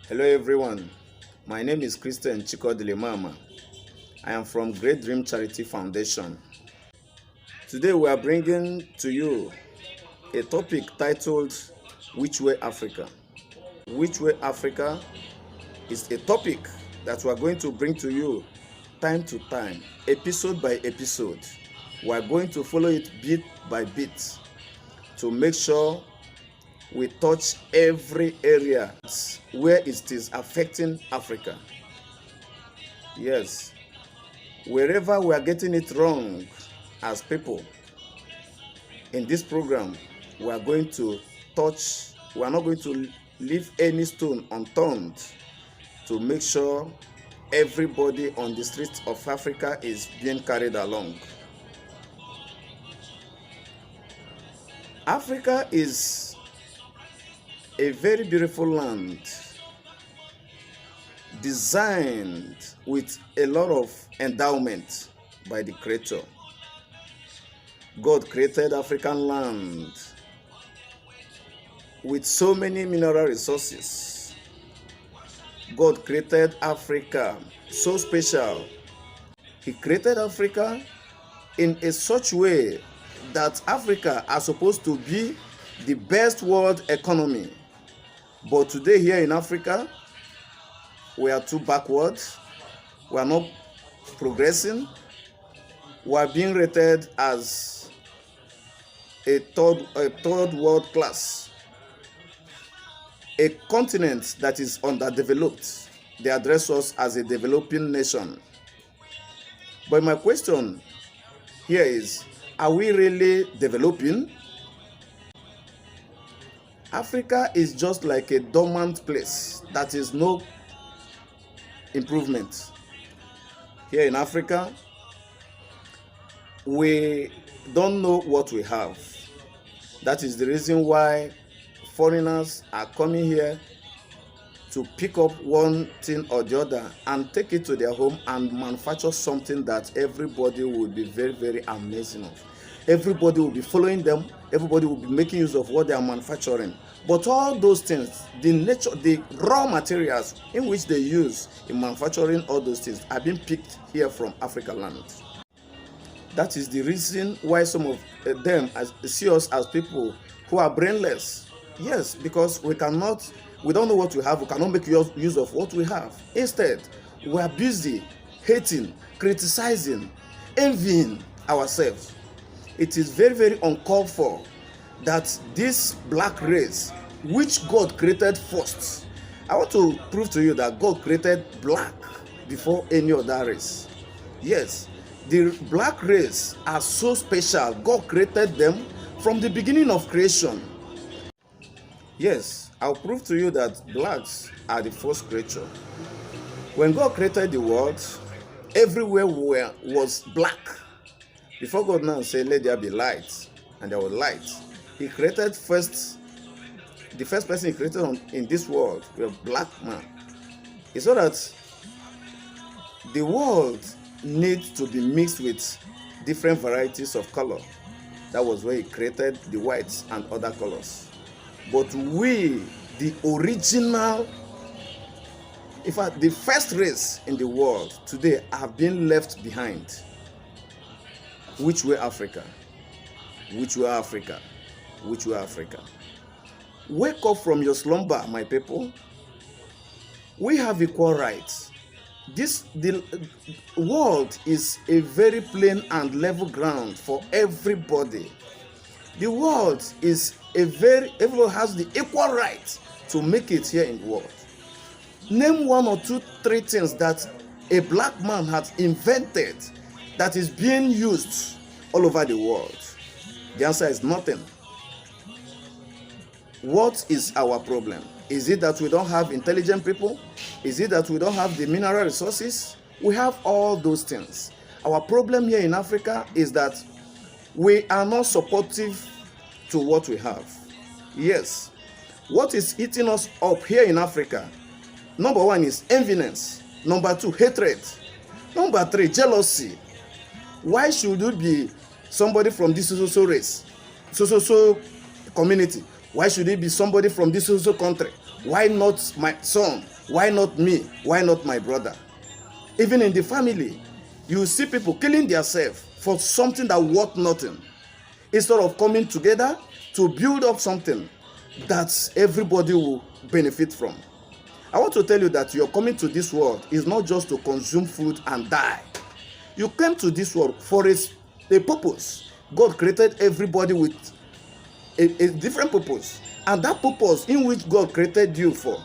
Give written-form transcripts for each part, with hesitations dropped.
Hello everyone, my name is Christian Chikodelemama. I am from Great Dream Charity Foundation. Today we are bringing to you a topic titled Which Way Africa? Which Way Africa is a topic that we are going to bring to you time to time, episode by episode. We are going to follow it bit by bit to make sure we touch every area where it is affecting Africa. Yes, wherever we are getting it wrong as people, in this program, we are going to touch, we are not going to leave any stone unturned to make sure everybody on the streets of Africa is being carried along. Africa is a very beautiful land designed with a lot of endowment by the Creator. God created African land with so many mineral resources. God created Africa so special. He created Africa in a such way that Africa is supposed to be the best world economy. But today here in Africa, we are too backward. We are not progressing. We are being rated as a third world class, a continent that is underdeveloped. They address us as a developing nation. But my question here is, are we really developing? Africa is just like a dormant place that is no improvement. Here in Africa, we don't know what we have. That is the reason why foreigners are coming here to pick up one thing or the other and take it to their home and manufacture something that everybody would be very, very amazing of. Everybody will be following them. Everybody will be making use of what they are manufacturing. But all those things, the raw materials in which they use in manufacturing all those things are being picked here from Africa land. That is the reason why some of them see us as people who are brainless. Yes, because we don't know what we have, we cannot make use of what we have. Instead, we are busy hating, criticizing, envying ourselves. It is very, very uncalled for that this black race, which God created first, I want to prove to you that God created black before any other race. Yes, the black race are so special. God created them from the beginning of creation. Yes, I'll prove to you that blacks are the first creature. When God created the world, everywhere was black. Before God now said, let there be light, and there was light, He created the first person He created in this world, a black man. It's so that the world needs to be mixed with different varieties of color. That was where He created the whites and other colors. But we, the original, in fact, the first race in the world today have been left behind. Which way Africa? Which way Africa? Which way Africa? Wake up from your slumber, my people. We have equal rights. The world is a very plain and level ground for everybody. The world is everyone has the equal right to make it here in the world. Name one or two, three things that a black man has invented that is being used all over the world. The answer is nothing. What is our problem? Is it that we don't have intelligent people? Is it that we don't have the mineral resources? We have all those things. Our problem here in Africa is that we are not supportive to what we have. Yes, what is eating us up here in Africa? Number one is enviness. Number two, hatred. Number three, jealousy. Why should you be somebody from this so race, so community? Why should it be somebody from this country? Why not my son? Why not me? Why not my brother? Even in the family, you see people killing themselves for something that worth nothing, instead of coming together to build up something that everybody will benefit from. I want to tell you that your coming to this world is not just to consume food and die. You came to this world for a purpose. God created everybody with a different purpose, and that purpose in which God created you for,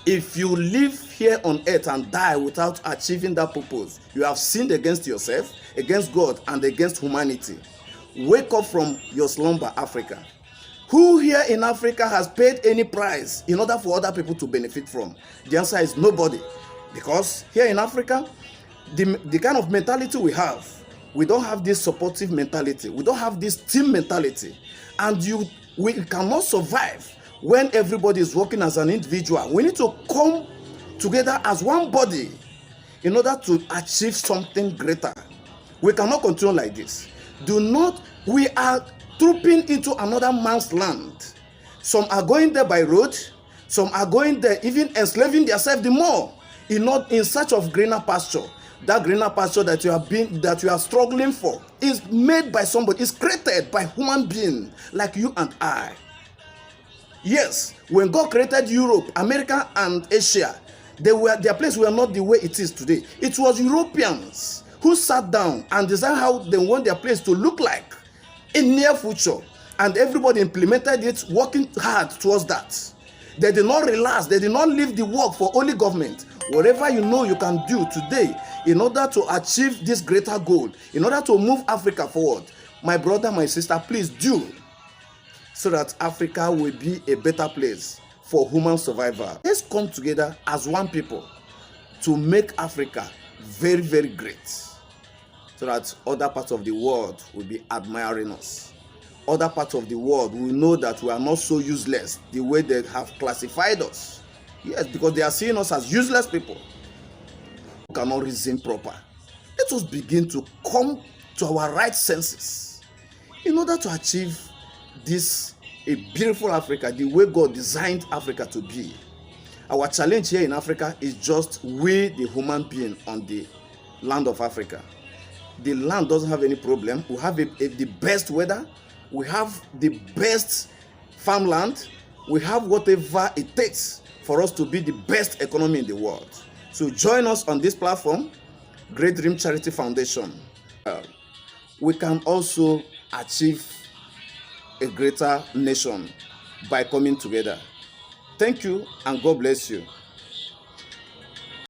if you live here on earth and die without achieving that purpose, you have sinned against yourself, against God, and against humanity. Wake up from your slumber, Africa. Who here in Africa has paid any price in order for other people to benefit from? The answer is nobody. Because here in Africa, the kind of mentality we don't have this supportive mentality. We don't have this team mentality. And we cannot survive when everybody is working as an individual. We need to come together as one body in order to achieve something greater. We cannot continue like this. We are trooping into another man's land. Some are going there by road. Some are going there even enslaving themselves the more in search of greener pasture. That greener pasture that you are struggling for is made by somebody. It's created by human being like you and I. Yes, when God created Europe, America, and Asia, their place were not the way it is today. It was Europeans who sat down and designed how they want their place to look like in near future, and everybody implemented it, working hard towards that. They did not relax. They did not leave the work for only government. Whatever you know you can do today in order to achieve this greater goal, in order to move Africa forward, my brother, my sister, please do, so that Africa will be a better place for human survival. Let's come together as one people to make Africa very, very great, so that other parts of the world will be admiring us. Other parts of the world will know that we are not so useless the way they have classified us. Yes, because they are seeing us as useless people who cannot reason proper. Let us begin to come to our right senses in order to achieve a beautiful Africa, the way God designed Africa to be. Our challenge here in Africa is just we, the human being on the land of Africa. The land doesn't have any problem. We have the best weather. We have the best farmland. We have whatever it takes for us to be the best economy in the world. So join us on this platform, Great Dream Charity Foundation. We can also achieve a greater nation by coming together. Thank you, and God bless you.